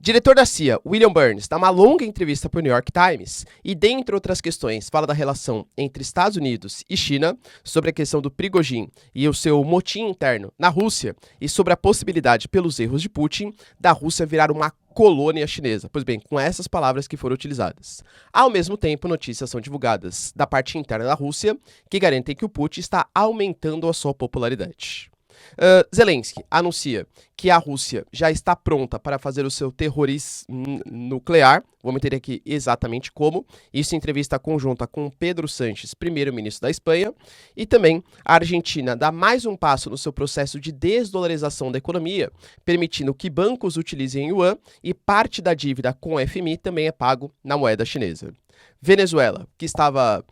Diretor da CIA, William Burns, dá uma longa entrevista para o New York Times e, dentre outras questões, fala da relação entre Estados Unidos e China, sobre a questão do Prigozhin e o seu motim interno na Rússia e sobre a possibilidade, pelos erros de Putin, da Rússia virar uma colônia chinesa. Pois bem, com essas palavras que foram utilizadas. Ao mesmo tempo, notícias são divulgadas da parte interna da Rússia que garantem que o Putin está aumentando a sua popularidade. Zelensky anuncia que a Rússia já está pronta para fazer o seu terrorismo nuclear. Vamos entender aqui exatamente como. Isso em entrevista conjunta com Pedro Sánchez, primeiro-ministro da Espanha. E também a Argentina dá mais um passo no seu processo de desdolarização da economia, permitindo que bancos utilizem yuan e parte da dívida com o FMI também é pago na moeda chinesa. Venezuela, que estava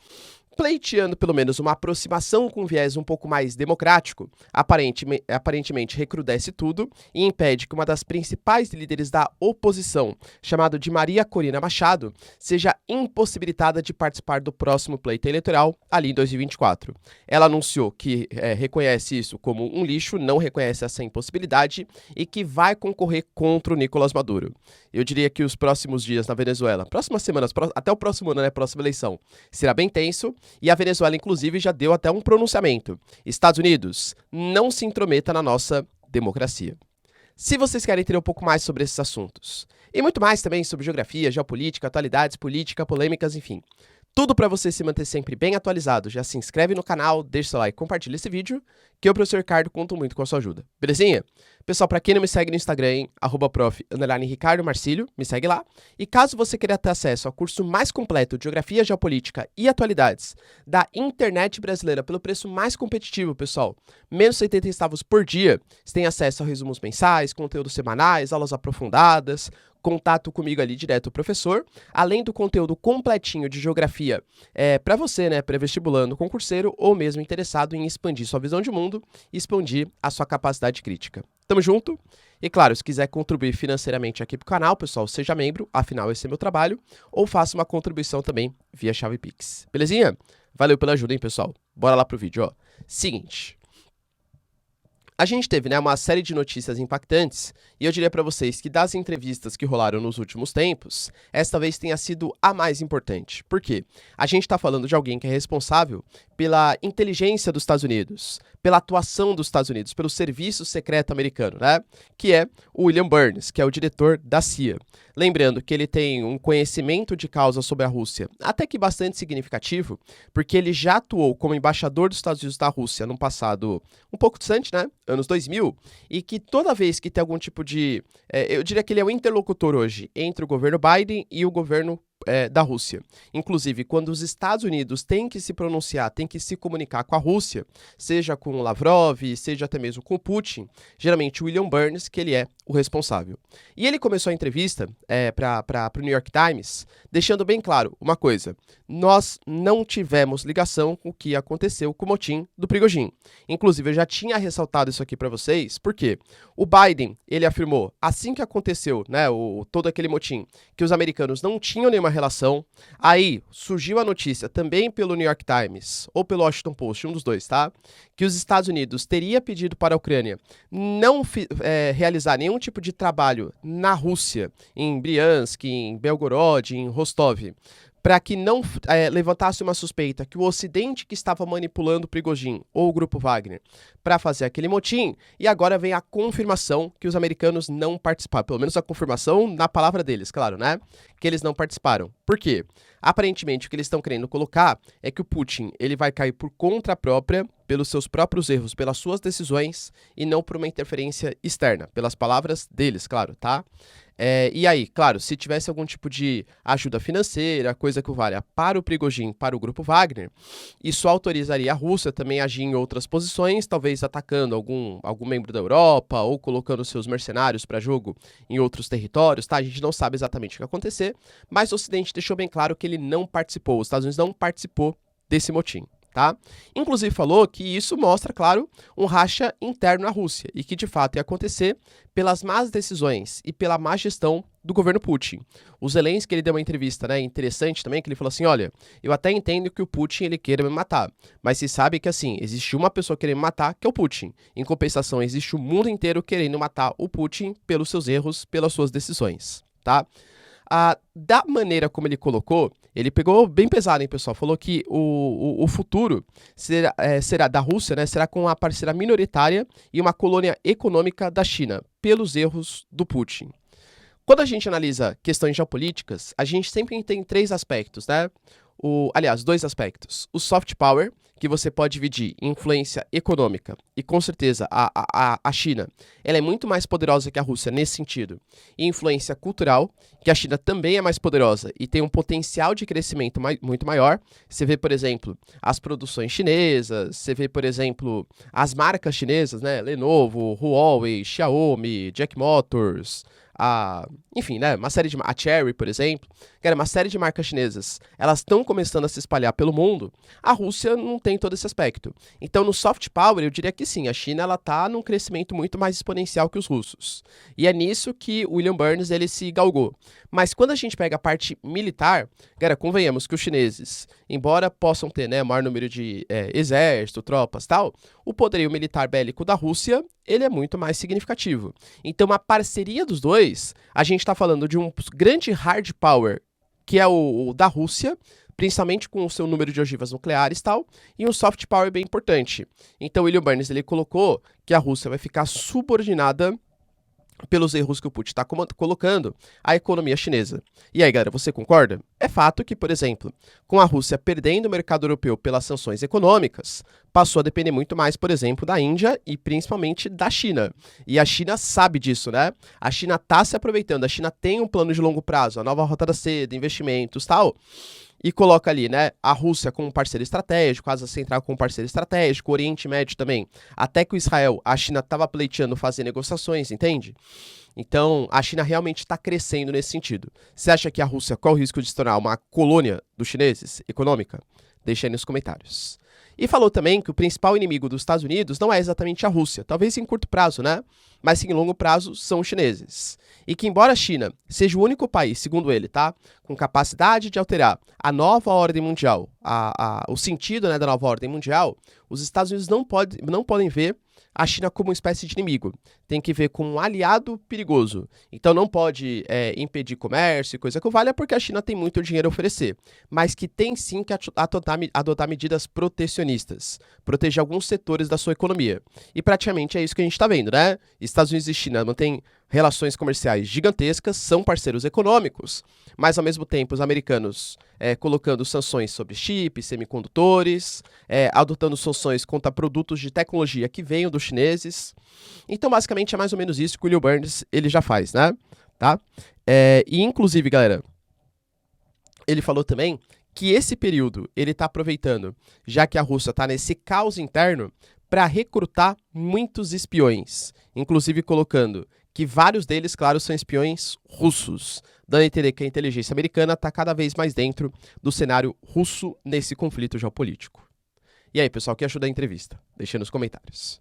pleiteando pelo menos uma aproximação com viés um pouco mais democrático, aparentemente recrudesce tudo e impede que uma das principais líderes da oposição, chamada de Maria Corina Machado, seja impossibilitada de participar do próximo pleito eleitoral ali em 2024. Ela anunciou que reconhece isso como um lixo, não reconhece essa impossibilidade e que vai concorrer contra o Nicolás Maduro. Eu diria que os próximos dias na Venezuela, próximas semanas, até o próximo ano, né, próxima eleição, será bem tenso. E a Venezuela, inclusive, já deu até um pronunciamento. Estados Unidos, não se intrometa na nossa democracia. Se vocês querem entender um pouco mais sobre esses assuntos, e muito mais também sobre geografia, geopolítica, atualidades, política, polêmicas, enfim, tudo para você se manter sempre bem atualizado, já se inscreve no canal, deixa seu like e compartilha esse vídeo, que eu, professor Ricardo, conto muito com a sua ajuda. Belezinha? Pessoal, para quem não me segue no Instagram, @prof_Ricardo Marcílio, me segue lá. E caso você queira ter acesso ao curso mais completo de Geografia, Geopolítica e Atualidades da internet brasileira pelo preço mais competitivo, pessoal, menos 70 centavos por dia, você tem acesso a resumos mensais, conteúdos semanais, aulas aprofundadas, contato comigo ali direto, o professor, além do conteúdo completinho de geografia para você, né, pré-vestibulando, concurseiro ou mesmo interessado em expandir sua visão de mundo e expandir a sua capacidade crítica. Tamo junto? E claro, se quiser contribuir financeiramente aqui pro canal, pessoal, seja membro, afinal esse é meu trabalho, ou faça uma contribuição também via chave Pix. Belezinha? Valeu pela ajuda, hein, pessoal? Bora lá pro vídeo, ó. Seguinte. A gente teve, né, uma série de notícias impactantes e eu diria para vocês que das entrevistas que rolaram nos últimos tempos, esta vez tenha sido a mais importante. Por quê? A gente está falando de alguém que é responsável pela inteligência dos Estados Unidos, pela atuação dos Estados Unidos, pelo serviço secreto americano, né? Que é o William Burns, que é o diretor da CIA. Lembrando que ele tem um conhecimento de causa sobre a Rússia até que bastante significativo, porque ele já atuou como embaixador dos Estados Unidos da Rússia no passado um pouco distante, né? Anos 2000, e que toda vez que tem algum tipo de... eu diria que ele é o interlocutor hoje entre o governo Biden e o governo da Rússia. Inclusive, quando os Estados Unidos têm que se pronunciar, têm que se comunicar com a Rússia, seja com o Lavrov, seja até mesmo com o Putin, geralmente o William Burns, que ele é o responsável. E ele começou a entrevista para o New York Times, deixando bem claro uma coisa: nós não tivemos ligação com o que aconteceu com o motim do Prigozhin. Inclusive, eu já tinha ressaltado isso aqui para vocês, porque o Biden, ele afirmou, assim que aconteceu, né, todo aquele motim, que os americanos não tinham nenhuma relação. Aí surgiu a notícia também pelo New York Times ou pelo Washington Post, um dos dois, tá? Que os Estados Unidos teria pedido para a Ucrânia não realizar nenhum tipo de trabalho na Rússia, em Briansk, em Belgorod, em Rostov, para que não levantasse uma suspeita que o Ocidente que estava manipulando o Prigozhin ou o Grupo Wagner para fazer aquele motim, e agora vem a confirmação que os americanos não participaram, pelo menos a confirmação na palavra deles, claro, né? Que eles não participaram. Por quê? Aparentemente, o que eles estão querendo colocar é que o Putin ele vai cair por conta própria, pelos seus próprios erros, pelas suas decisões, e não por uma interferência externa, pelas palavras deles, claro, tá? E aí, claro, se tivesse algum tipo de ajuda financeira, coisa que valha para o Prigozhin, para o Grupo Wagner, isso autorizaria a Rússia também a agir em outras posições, talvez atacando algum membro da Europa ou colocando seus mercenários para jogo em outros territórios, tá? A gente não sabe exatamente o que ia acontecer, mas o Ocidente deixou bem claro que ele não participou, os Estados Unidos não participou desse motim. Tá? Inclusive falou que isso mostra, claro, um racha interno na Rússia e que de fato ia acontecer pelas más decisões e pela má gestão do governo Putin. O Zelensky, ele deu uma entrevista, né, interessante também, que ele falou assim, olha, eu até entendo que o Putin, ele queira me matar, mas se sabe que, assim, existe uma pessoa querendo me matar, que é o Putin. Em compensação, existe o mundo inteiro querendo matar o Putin pelos seus erros, pelas suas decisões, tá? Da maneira como ele colocou, ele pegou bem pesado, hein, pessoal? Falou que o futuro será da Rússia, né? Será com uma parceira minoritária e uma colônia econômica da China, pelos erros do Putin. Quando a gente analisa questões geopolíticas, a gente sempre tem três aspectos, né? Aliás, dois aspectos. O soft power, que você pode dividir em influência econômica, e com certeza a China ela é muito mais poderosa que a Rússia nesse sentido, e influência cultural, que a China também é mais poderosa e tem um potencial de crescimento muito maior. Você vê, por exemplo, as produções chinesas, você vê, por exemplo, as marcas chinesas, né? Lenovo, Huawei, Xiaomi, Jack Motors, enfim, né, a Cherry, por exemplo, cara, uma série de marcas chinesas, elas estão começando a se espalhar pelo mundo. A Rússia não tem todo esse aspecto. Então, no soft power, eu diria que sim, a China ela tá num crescimento muito mais exponencial que os russos. E é nisso que o William Burns ele se galgou. Mas quando a gente pega a parte militar, cara, convenhamos que os chineses, embora possam ter, né, maior número de exército, tropas, tal, o poderio militar bélico da Rússia ele é muito mais significativo. Então, a parceria dos dois, a gente está falando de um grande hard power, que é o da Rússia, principalmente com o seu número de ogivas nucleares e tal, e um soft power bem importante. Então, William Burns ele colocou que a Rússia vai ficar subordinada pelos erros que o Putin está colocando à economia chinesa. E aí, galera, você concorda? É fato que, por exemplo, com a Rússia perdendo o mercado europeu pelas sanções econômicas, passou a depender muito mais, por exemplo, da Índia e principalmente da China. E a China sabe disso, né? A China está se aproveitando, a China tem um plano de longo prazo, a nova rota da seda, investimentos, tal, e coloca ali, né, a Rússia como parceiro estratégico, a Ásia Central como parceiro estratégico, o Oriente Médio também. Até que o Israel, a China estava pleiteando fazer negociações, entende? Então, a China realmente está crescendo nesse sentido. Você acha que a Rússia corre o risco de se tornar uma colônia dos chineses, econômica? Deixa aí nos comentários. E falou também que o principal inimigo dos Estados Unidos não é exatamente a Rússia, talvez em curto prazo, né? Mas sim em longo prazo são os chineses. E que embora a China seja o único país, segundo ele, tá, com capacidade de alterar a nova ordem mundial, o sentido, né, da nova ordem mundial, os Estados Unidos não podem ver a China como uma espécie de inimigo. Tem que ver como um aliado perigoso. Então não pode impedir comércio e coisa que valha, porque a China tem muito dinheiro a oferecer. Mas que tem sim que adotar medidas protecionistas. Proteger alguns setores da sua economia. E praticamente é isso que a gente está vendo, né? Estados Unidos e China mantêm relações comerciais gigantescas, são parceiros econômicos, mas ao mesmo tempo os americanos colocando sanções sobre chips, semicondutores, adotando sanções contra produtos de tecnologia que venham dos chineses. Então, basicamente, é mais ou menos isso que o William Burns ele já faz, né? Tá? E, inclusive, galera, ele falou também que esse período ele está aproveitando, já que a Rússia está nesse caos interno, para recrutar muitos espiões, inclusive colocando que vários deles, claro, são espiões russos, dando a entender que a inteligência americana está cada vez mais dentro do cenário russo nesse conflito geopolítico. E aí, pessoal, o que achou da entrevista? Deixa nos comentários.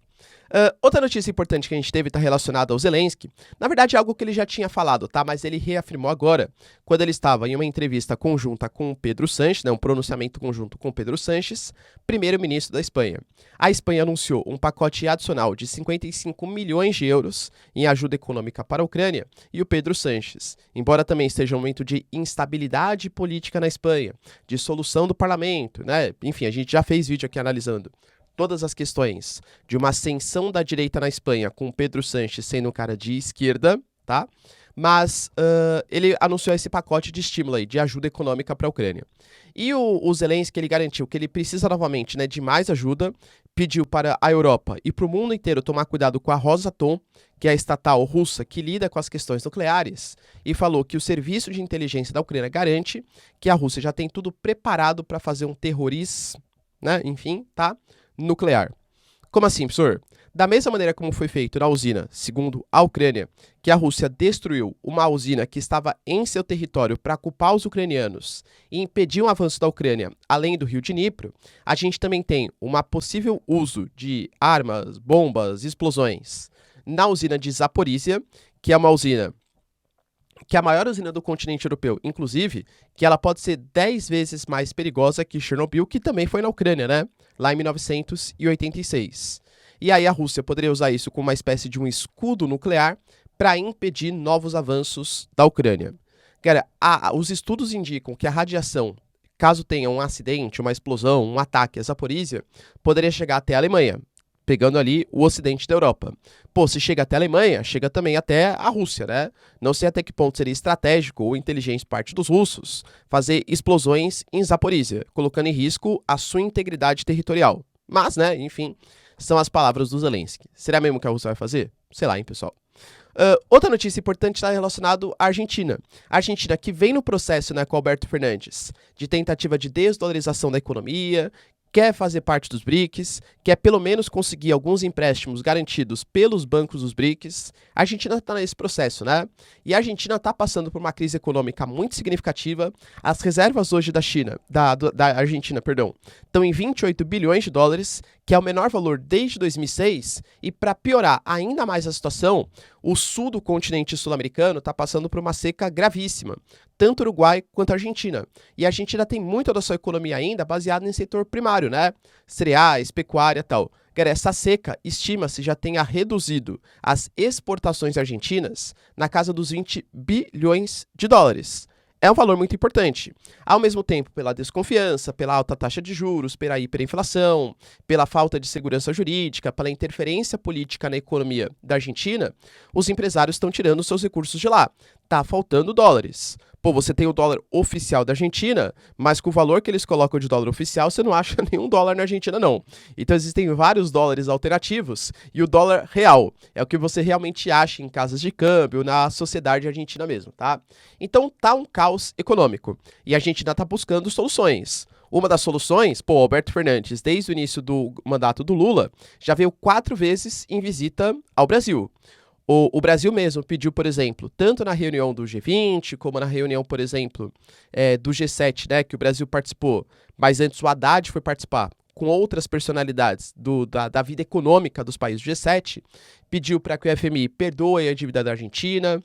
Outra notícia importante que a gente teve está relacionada ao Zelensky. Na verdade, é algo que ele já tinha falado, tá? Mas ele reafirmou agora, quando ele estava em uma entrevista conjunta com o Pedro Sánchez, né, um pronunciamento conjunto com o Pedro Sánchez, primeiro-ministro da Espanha. A Espanha anunciou um pacote adicional de 55 milhões de euros em ajuda econômica para a Ucrânia, e o Pedro Sánchez, embora também esteja um momento de instabilidade política na Espanha, de solução do parlamento, né? Enfim, a gente já fez vídeo aqui analisando todas as questões de uma ascensão da direita na Espanha, com o Pedro Sánchez sendo um cara de esquerda, tá? Mas ele anunciou esse pacote de estímulo aí, de ajuda econômica para a Ucrânia. E o Zelensky, ele garantiu que ele precisa novamente, né, de mais ajuda, pediu para a Europa e para o mundo inteiro tomar cuidado com a Rosatom, que é a estatal russa que lida com as questões nucleares, e falou que o serviço de inteligência da Ucrânia garante que a Rússia já tem tudo preparado para fazer um terrorismo, né, enfim, tá? Nuclear. Como assim, professor? Da mesma maneira como foi feito na usina, segundo a Ucrânia, que a Rússia destruiu uma usina que estava em seu território para culpar os ucranianos e impedir o avanço da Ucrânia além do rio Dnipro, a gente também tem um possível uso de armas, bombas, explosões na usina de Zaporizhia, que é uma usina que é a maior usina do continente europeu, inclusive, que ela pode ser 10 vezes mais perigosa que Chernobyl, que também foi na Ucrânia, né? Lá em 1986. E aí a Rússia poderia usar isso como uma espécie de um escudo nuclear para impedir novos avanços da Ucrânia. Cara, os estudos indicam que a radiação, caso tenha um acidente, uma explosão, um ataque à Zaporísia, poderia chegar até a Alemanha, pegando ali o ocidente da Europa. Pô, se chega até a Alemanha, chega também até a Rússia, né? Não sei até que ponto seria estratégico ou inteligente parte dos russos fazer explosões em Zaporísia, colocando em risco a sua integridade territorial. Mas, né, enfim, são as palavras do Zelensky. Será mesmo que a Rússia vai fazer? Sei lá, hein, pessoal. Outra notícia importante está relacionada à Argentina. A Argentina que vem no processo, né, com Alberto Fernandes, de tentativa de desdolarização da economia, quer fazer parte dos BRICS, quer pelo menos conseguir alguns empréstimos garantidos pelos bancos dos BRICS. A Argentina está nesse processo, né? E a Argentina está passando por uma crise econômica muito significativa. As reservas hoje da Argentina, estão em 28 bilhões de dólares, que é o menor valor desde 2006. E para piorar ainda mais a situação, o sul do continente sul-americano está passando por uma seca gravíssima, tanto o Uruguai quanto a Argentina. E a Argentina tem muita da sua economia ainda baseada em setor primário, né? Cereais, pecuária e tal. Cara, essa seca, estima-se, já tenha reduzido as exportações argentinas na casa dos 20 bilhões de dólares. É um valor muito importante. Ao mesmo tempo, pela desconfiança, pela alta taxa de juros, pela hiperinflação, pela falta de segurança jurídica, pela interferência política na economia da Argentina, os empresários estão tirando seus recursos de lá. Tá faltando dólares. Pô, você tem o dólar oficial da Argentina, mas com o valor que eles colocam de dólar oficial, você não acha nenhum dólar na Argentina, não. Então existem vários dólares alternativos e o dólar real é o que você realmente acha em casas de câmbio, na sociedade argentina mesmo, tá? Então tá um caos econômico e a Argentina tá buscando soluções. Uma das soluções, pô, Alberto Fernandes, desde o início do mandato do Lula, já veio 4 vezes em visita ao Brasil. O Brasil mesmo pediu, por exemplo, tanto na reunião do G20, como na reunião, por exemplo, do G7, né, que o Brasil participou, mas antes o Haddad foi participar, com outras personalidades da vida econômica dos países do G7, pediu para que o FMI perdoe a dívida da Argentina,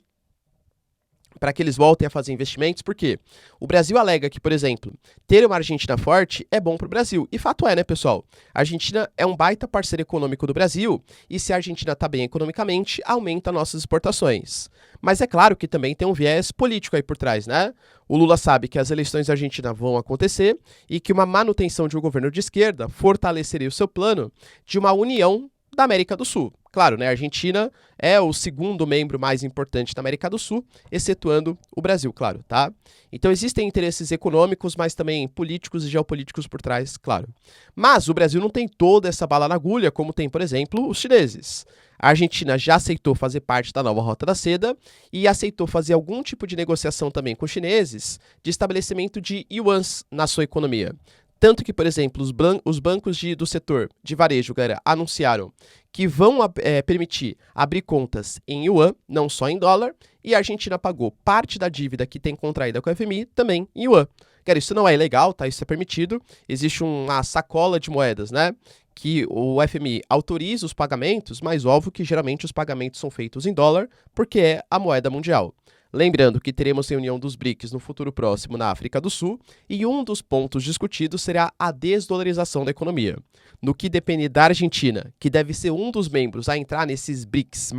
para que eles voltem a fazer investimentos, porque o Brasil alega que, por exemplo, ter uma Argentina forte é bom para o Brasil. E fato é, né, pessoal? A Argentina é um baita parceiro econômico do Brasil, e se a Argentina está bem economicamente, aumenta nossas exportações. Mas é claro que também tem um viés político aí por trás, né? O Lula sabe que as eleições da Argentina vão acontecer e que uma manutenção de um governo de esquerda fortaleceria o seu plano de uma união da América do Sul. Claro, né, a Argentina é o segundo membro mais importante da América do Sul, excetuando o Brasil, claro, tá? Então existem interesses econômicos, mas também políticos e geopolíticos por trás, claro. Mas o Brasil não tem toda essa bala na agulha, como tem, por exemplo, os chineses. A Argentina já aceitou fazer parte da nova Rota da Seda e aceitou fazer algum tipo de negociação também com os chineses de estabelecimento de yuans na sua economia. Tanto que, por exemplo, os bancos do setor de varejo, galera, anunciaram que vão permitir abrir contas em yuan, não só em dólar, e a Argentina pagou parte da dívida que tem contraída com a FMI também em yuan. Galera, isso não é ilegal, tá? Isso é permitido. Existe uma sacola de moedas, né? Que o FMI autoriza os pagamentos, mas óbvio que geralmente os pagamentos são feitos em dólar, porque é a moeda mundial. Lembrando que teremos reunião dos BRICS no futuro próximo na África do Sul e um dos pontos discutidos será a desdolarização da economia. No que depende da Argentina, que deve ser um dos membros a entrar nesses BRICS+,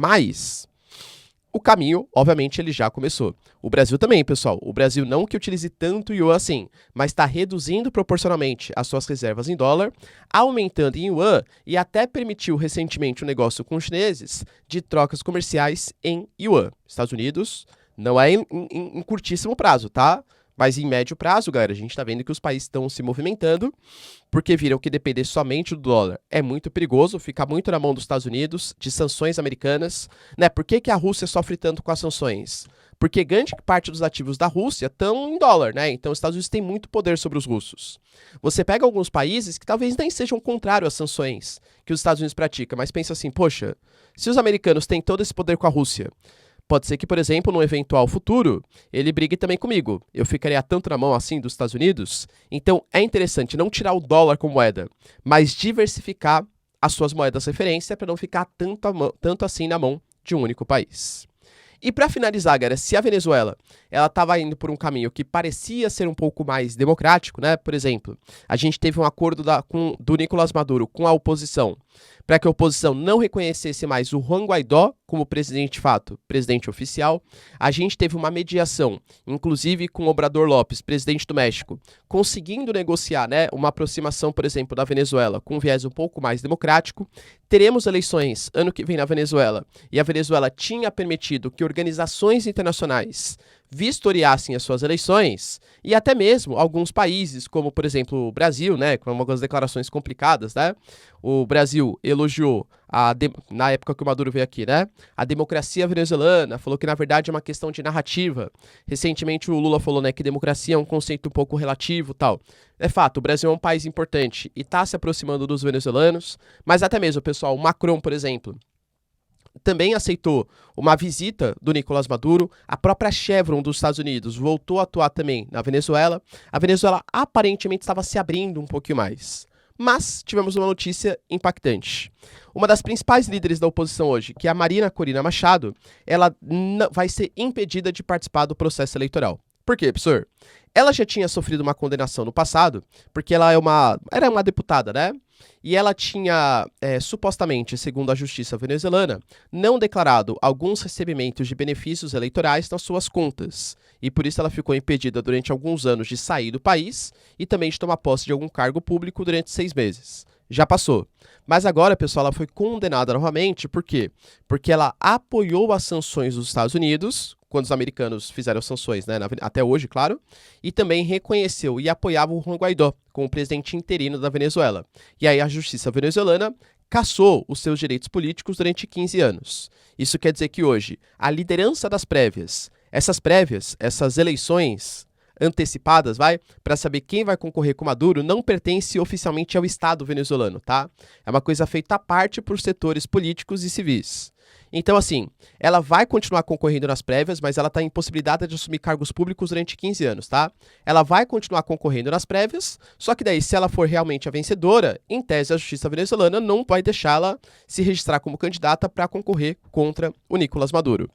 o caminho, obviamente, ele já começou. O Brasil também, pessoal. O Brasil não que utilize tanto yuan assim, mas está reduzindo proporcionalmente as suas reservas em dólar, aumentando em yuan e até permitiu recentemente um negócio com os chineses de trocas comerciais em yuan. Estados Unidos... Não é em curtíssimo prazo, tá? Mas em médio prazo, galera, a gente tá vendo que os países estão se movimentando, porque viram que depender somente do dólar é muito perigoso, fica muito na mão dos Estados Unidos, de sanções americanas, né? Por que a Rússia sofre tanto com as sanções? Porque grande parte dos ativos da Rússia estão em dólar, né? Então os Estados Unidos têm muito poder sobre os russos. Você pega alguns países que talvez nem sejam contrários às sanções que os Estados Unidos praticam, mas pensa assim, poxa, se os americanos têm todo esse poder com a Rússia, pode ser que, por exemplo, num eventual futuro, ele brigue também comigo. Eu ficaria tanto na mão assim dos Estados Unidos. Então, é interessante não tirar o dólar como moeda, mas diversificar as suas moedas de referência para não ficar tanto assim na mão de um único país. E para finalizar, galera, se a Venezuela ela estava indo por um caminho que parecia ser um pouco mais democrático, né? Por exemplo, a gente teve um acordo do Nicolás Maduro com a oposição para que a oposição não reconhecesse mais o Juan Guaidó como presidente de fato, presidente oficial. A gente teve uma mediação, inclusive com o Obrador Lopes, presidente do México, conseguindo negociar, né, uma aproximação, por exemplo, da Venezuela com um viés um pouco mais democrático. Teremos eleições ano que vem na Venezuela e a Venezuela tinha permitido que organizações internacionais vistoriassem as suas eleições e até mesmo alguns países, como por exemplo o Brasil, né, com algumas declarações complicadas, né? O Brasil elogiou na época que o Maduro veio aqui, né? A democracia venezuelana, falou que na verdade é uma questão de narrativa. Recentemente o Lula falou, né, que democracia é um conceito um pouco relativo, tal. É fato, o Brasil é um país importante e está se aproximando dos venezuelanos, mas até mesmo, pessoal, o Macron, por exemplo, também aceitou uma visita do Nicolás Maduro. A própria Chevron dos Estados Unidos voltou a atuar também na Venezuela. A Venezuela aparentemente estava se abrindo um pouquinho mais. Mas tivemos uma notícia impactante. Uma das principais líderes da oposição hoje, que é a Marina Corina Machado, ela vai ser impedida de participar do processo eleitoral. Por quê, professor? Ela já tinha sofrido uma condenação no passado, porque ela era uma deputada, né? E ela tinha, supostamente, segundo a justiça venezuelana, não declarado alguns recebimentos de benefícios eleitorais nas suas contas. E por isso ela ficou impedida durante alguns anos de sair do país e também de tomar posse de algum cargo público durante 6 meses. Já passou. Mas agora, pessoal, ela foi condenada novamente, por quê? Porque ela apoiou as sanções dos Estados Unidos, quando os americanos fizeram sanções, né, até hoje, claro, e também reconheceu e apoiava o Juan Guaidó como presidente interino da Venezuela. E aí a justiça venezuelana cassou os seus direitos políticos durante 15 anos. Isso quer dizer que hoje a liderança das prévias, essas eleições antecipadas, para saber quem vai concorrer com Maduro, não pertence oficialmente ao Estado venezuelano, tá? É uma coisa feita à parte por setores políticos e civis. Então, assim, ela vai continuar concorrendo nas prévias, mas ela está impossibilitada de assumir cargos públicos durante 15 anos, tá? Ela vai continuar concorrendo nas prévias, só que daí, se ela for realmente a vencedora, em tese, a justiça venezuelana não vai deixá-la se registrar como candidata para concorrer contra o Nicolás Maduro.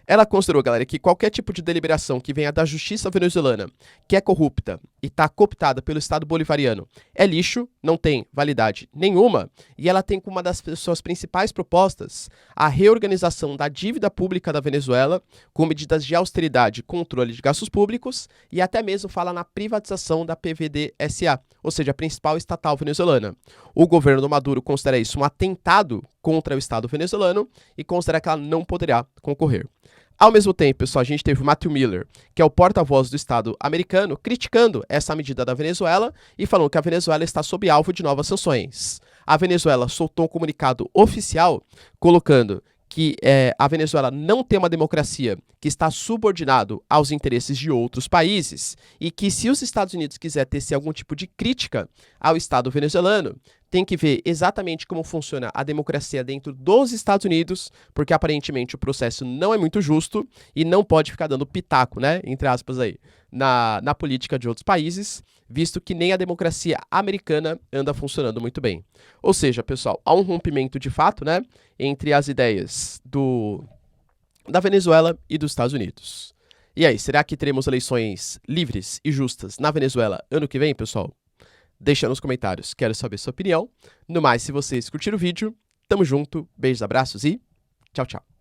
Ela considerou, galera, que qualquer tipo de deliberação que venha da justiça venezuelana, que é corrupta e está cooptada pelo Estado bolivariano, é lixo, não tem validade nenhuma, e ela tem como uma das suas principais propostas a reorganização da dívida pública da Venezuela, com medidas de austeridade e controle de gastos públicos, e até mesmo fala na privatização da PVD-SA, ou seja, a principal estatal venezuelana. O governo do Maduro considera isso um atentado contra o Estado venezuelano e considera que ela não poderá concorrer. Ao mesmo tempo, pessoal, a gente teve o Matthew Miller, que é o porta-voz do Estado americano, criticando essa medida da Venezuela e falando que a Venezuela está sob alvo de novas sanções. A Venezuela soltou um comunicado oficial colocando que a Venezuela não tem uma democracia, que está subordinado aos interesses de outros países e que se os Estados Unidos quiser tecer algum tipo de crítica ao Estado venezuelano, tem que ver exatamente como funciona a democracia dentro dos Estados Unidos, porque aparentemente o processo não é muito justo e não pode ficar dando pitaco, né, entre aspas aí, na política de outros países, visto que nem a democracia americana anda funcionando muito bem. Ou seja, pessoal, há um rompimento de fato, né, entre as ideias da Venezuela e dos Estados Unidos. E aí, será que teremos eleições livres e justas na Venezuela ano que vem, pessoal? Deixa nos comentários, quero saber sua opinião. No mais, se vocês curtiram o vídeo, tamo junto, beijos, abraços e tchau, tchau.